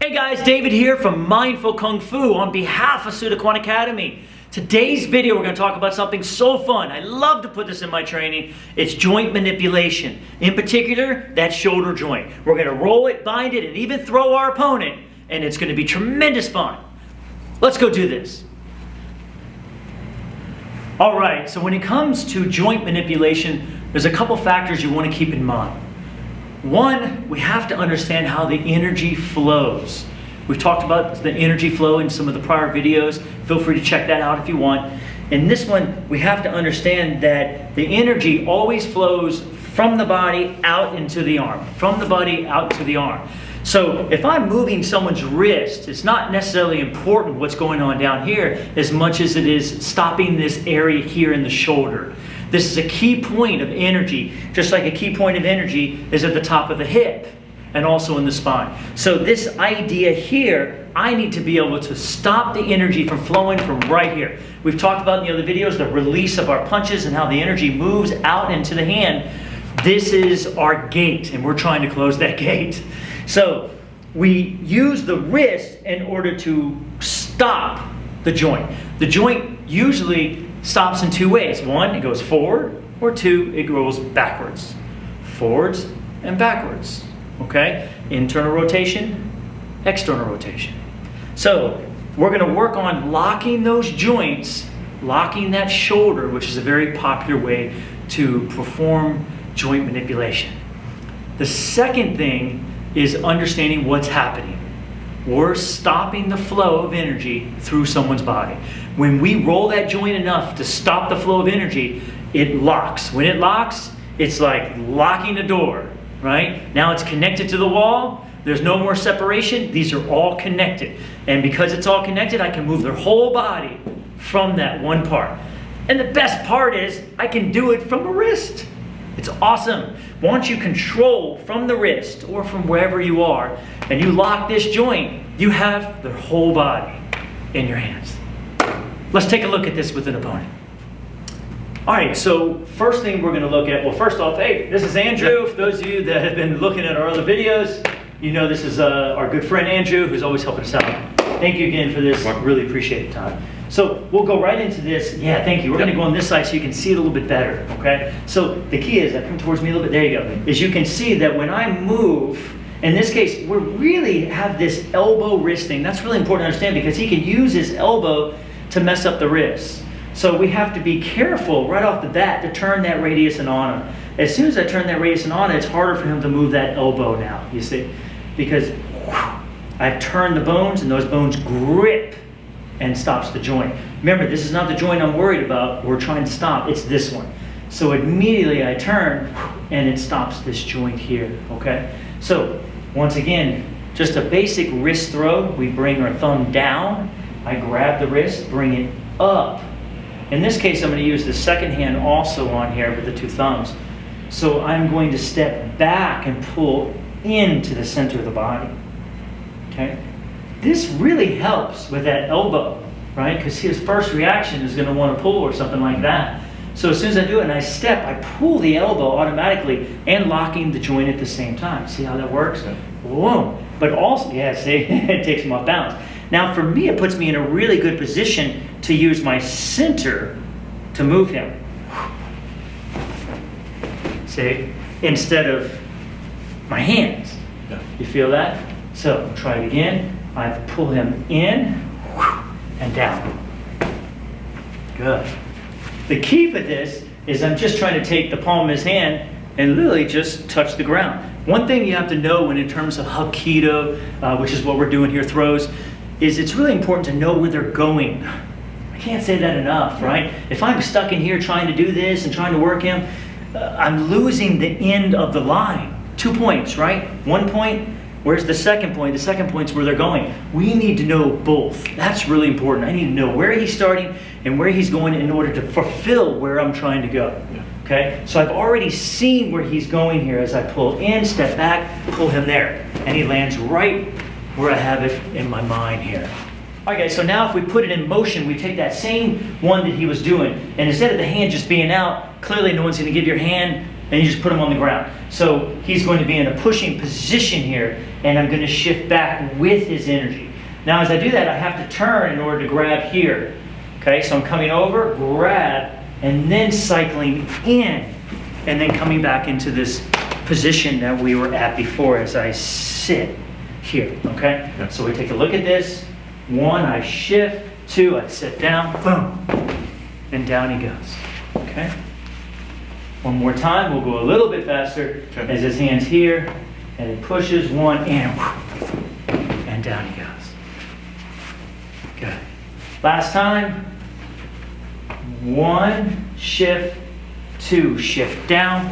Hey guys, David here from Mindful Kung Fu on behalf of Sudaquan Academy. Today's video we're going to talk about something so fun. I love to put this in my training. It's joint manipulation. In particular, that shoulder joint. We're going to roll it, bind it, and even throw our opponent, and it's going to be tremendous fun. Let's go do this. Alright, so when it comes to joint manipulation, there's a couple factors you want to keep in mind. One, we have to understand how the energy flows. We've talked about the energy flow in some of the prior videos. Feel free to check that out if you want. In this one, we have to understand that the energy always flows from the body out into the arm. From the body out to the arm. So if I'm moving someone's wrist, it's not necessarily important what's going on down here as much as it is stopping this area here in the shoulder. This is a key point of energy, just like a key point of energy is at the top of the hip and also in the spine. So this idea here, I need to be able to stop the energy from flowing from right here. We've talked about in the other videos the release of our punches and how the energy moves out into the hand. This is our gate, and we're trying to close that gate. So we use the wrist in order to stop the joint. The joint usually stops in two ways. One, it goes forward, or two, it goes backwards. Forwards and backwards. Okay? Internal rotation, external rotation. So we're going to work on locking those joints, locking that shoulder, which is a very popular way to perform joint manipulation. The second thing is understanding what's happening. We're stopping the flow of energy through someone's body. When we roll that joint enough to stop the flow of energy, it locks. When it locks, it's like locking a door, right? Now it's connected to the wall. There's no more separation. These are all connected. And because it's all connected, I can move their whole body from that one part. And the best part is I can do it from the wrist. It's awesome. Once you control from the wrist or from wherever you are, and you lock this joint, you have the whole body in your hands. Let's take a look at this with an opponent. All right, so first thing we're going to look at, well, first off, hey, this is Andrew. For those of you that have been looking at our other videos, you know this is our good friend Andrew, who's always helping us out. Thank you again for this. Really appreciate it, Todd. So we'll go right into this. Yeah, thank you. We're going to go on this side so you can see it a little bit better, okay? So the key is, come towards me a little bit, there you go, is you can see that when I move, in this case, we really have this elbow wrist thing. That's really important to understand because he can use his elbow to mess up the wrist. So we have to be careful right off the bat to turn that radius and ana. As soon as I turn that radius and ana, it's harder for him to move that elbow now, you see? Because I've turned the bones and those bones grip and stops the joint. Remember, this is not the joint I'm worried about. We're trying to stop. It's this one. So immediately I turn and it stops this joint here, okay? So once again, just a basic wrist throw. We bring our thumb down. I grab the wrist, bring it up. In this case, I'm going to use the second hand also on here with the two thumbs. So I'm going to step back and pull into the center of the body, okay? This really helps with that elbow, right? Because his first reaction is going to want to pull or something like that. So as soon as I do it and I step, I pull the elbow automatically and locking the joint at the same time. See how that works? Whoa. But also, yeah, see, it takes him off balance. Now for me, it puts me in a really good position to use my center to move him. See? Instead of my hands. You feel that? So try it again. I pull him in and down. Good. The key for this is I'm just trying to take the palm of his hand and literally just touch the ground. One thing you have to know when in terms of Hapkido, which is what we're doing here, throws, is it's really important to know where they're going. I can't say that enough, right? If I'm stuck in here trying to do this and trying to work him, I'm losing the end of the line. 2 points, right? 1 point. Where's the second point? The second point's where they're going. We need to know both. That's really important. I need to know where he's starting and where he's going in order to fulfill where I'm trying to go. Okay? So I've already seen where he's going here as I pull in, step back, pull him there. And he lands right where I have it in my mind here. Alright guys, so now if we put it in motion, we take that same one that he was doing, and instead of the hand just being out, clearly no one's going to give your hand and you just put him on the ground. So he's going to be in a pushing position here, and I'm going to shift back with his energy. Now as I do that, I have to turn in order to grab here. Okay, so I'm coming over, grab, and then cycling in, and then coming back into this position that we were at before as I sit here, okay? Yeah. So we take a look at this. 1, I shift. 2, I sit down, boom, and down he goes, okay? One more time, we'll go a little bit faster as his hand's here, and he pushes 1, and down he goes. Good. Last time, 1, shift, 2, shift down,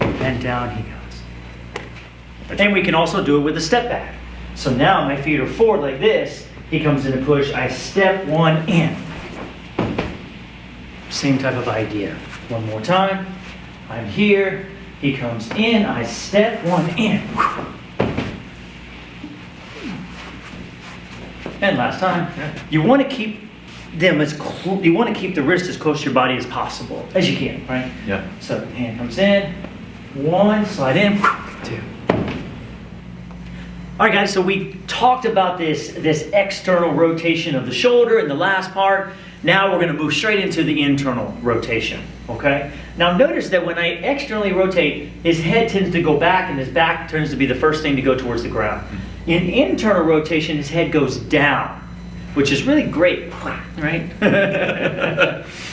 and down he goes. And we can also do it with a step back. So now my feet are forward like this, he comes in a push, I step 1 in. Same type of idea. One more time, I'm here, he comes in, I step 1 in. And last time, you want to keep them you want to keep the wrist as close to your body as possible, as you can, right? Yeah. So the hand comes in, 1, slide in, 2. All right, guys, so we talked about this external rotation of the shoulder in the last part. Now we're going to move straight into the internal rotation, okay? Now notice that when I externally rotate, his head tends to go back and his back tends to be the first thing to go towards the ground. In internal rotation, his head goes down, which is really great, right?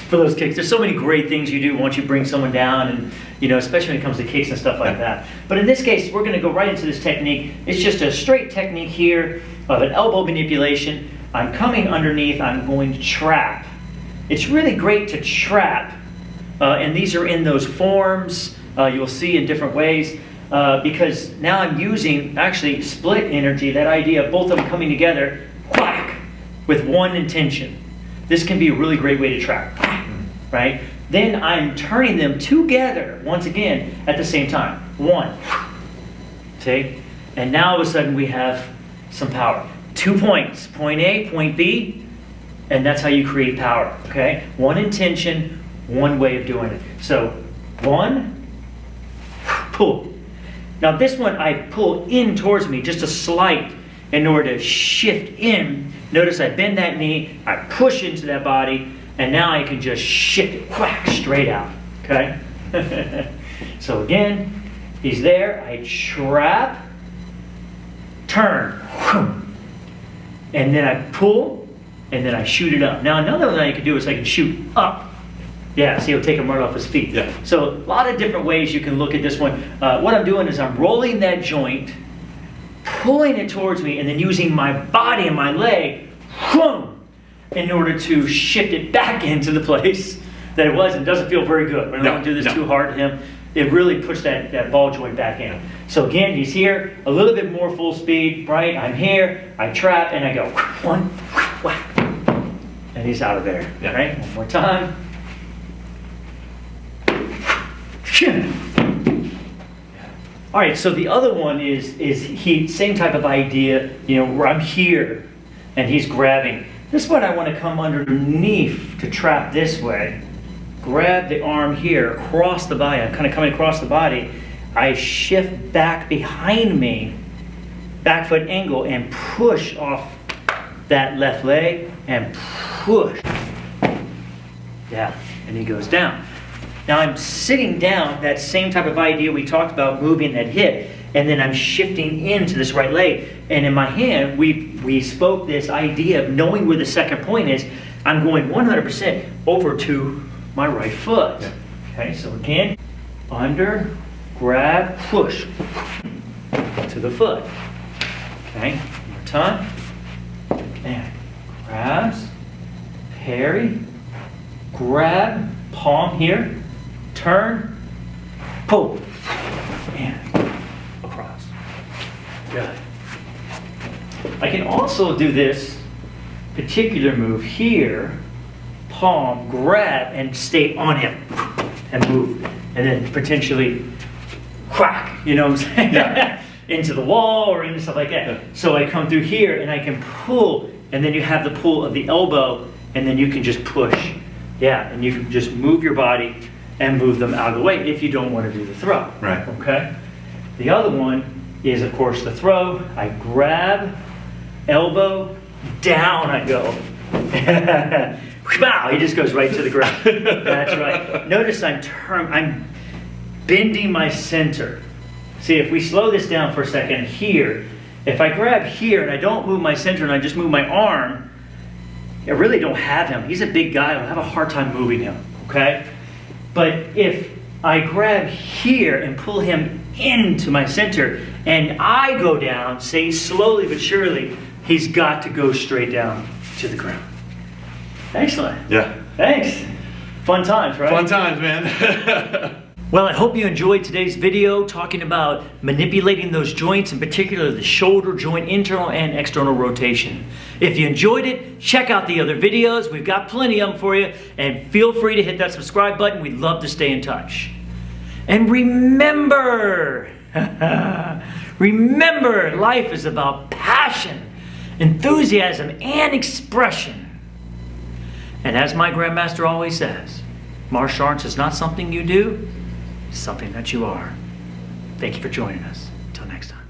For those kicks. There's so many great things you do once you bring someone down, and especially when it comes to kicks and stuff like that. But in this case, we're going to go right into this technique. It's just a straight technique here of an elbow manipulation. I'm coming underneath, I'm going to trap. It's really great to trap, and these are in those forms you'll see in different ways. Because now I'm using actually split energy, that idea of both of them coming together, whack, with one intention. This can be a really great way to trap, right? Then I'm turning them together, once again, at the same time. 1, see? And now all of a sudden we have some power. 2 points, point A, point B, and that's how you create power, okay? One intention, one way of doing it. So 1, pull. Now this one I pull in towards me, just a slight, in order to shift in. Notice I bend that knee, I push into that body, and now I can just shift it, whack, straight out, okay? So again, he's there, I trap, turn, and then I pull, and then I shoot it up. Now another thing I can do is I can shoot up. Yeah, see, it'll take him right off his feet. Yeah. So a lot of different ways you can look at this one. What I'm doing is I'm rolling that joint, pulling it towards me, and then using my body and my leg, whoom, in order to shift it back into the place that it was. And it doesn't feel very good. When I don't do this too hard to him, it really pushed that ball joint back in. So again, he's here, a little bit more full speed, right? I'm here, I trap, and I go, 1, whack, and he's out of there, right? One more time. All right, so the other one is same type of idea, where I'm here and he's grabbing. This one I want to come underneath to trap this way. Grab the arm here, across the body. I'm kind of coming across the body. I shift back behind me, back foot angle, and push off that left leg and push. Yeah, and he goes down. Now I'm sitting down, that same type of idea we talked about, moving that hip, and then I'm shifting into this right leg. And in my hand, we spoke this idea of knowing where the second point is. I'm going 100% over to my right foot. Okay, so again, under, grab, push to the foot. Okay, one more time. And grabs, parry, grab, palm here, turn, pull, and across. Good. I can also do this particular move here, palm, grab, and stay on him, and move, and then potentially whack, you know what I'm saying? Yeah. Into the wall or into stuff like that. Yeah. So I come through here and I can pull, and then you have the pull of the elbow, and then you can just push. Yeah, and you can just move your body and move them out of the way if you don't want to do the throw. Right. Okay? The other one is, of course, the throw. I grab, elbow, down I go. Wow, he just goes right to the ground. That's right. Notice I'm bending my center. See, if we slow this down for a second here, if I grab here and I don't move my center and I just move my arm, I really don't have him. He's a big guy. I'll have a hard time moving him, okay? But if I grab here and pull him into my center and I go down, say slowly but surely, he's got to go straight down to the ground. Excellent. Yeah. Thanks. Fun times, right? Fun times, man. Well, I hope you enjoyed today's video talking about manipulating those joints, in particular the shoulder joint, internal and external rotation. If you enjoyed it, check out the other videos. We've got plenty of them for you, and feel free to hit that subscribe button. We'd love to stay in touch. And remember, remember, life is about passion, enthusiasm, and expression. And as my grandmaster always says, martial arts is not something you do, it's something that you are. Thank you for joining us. Until next time.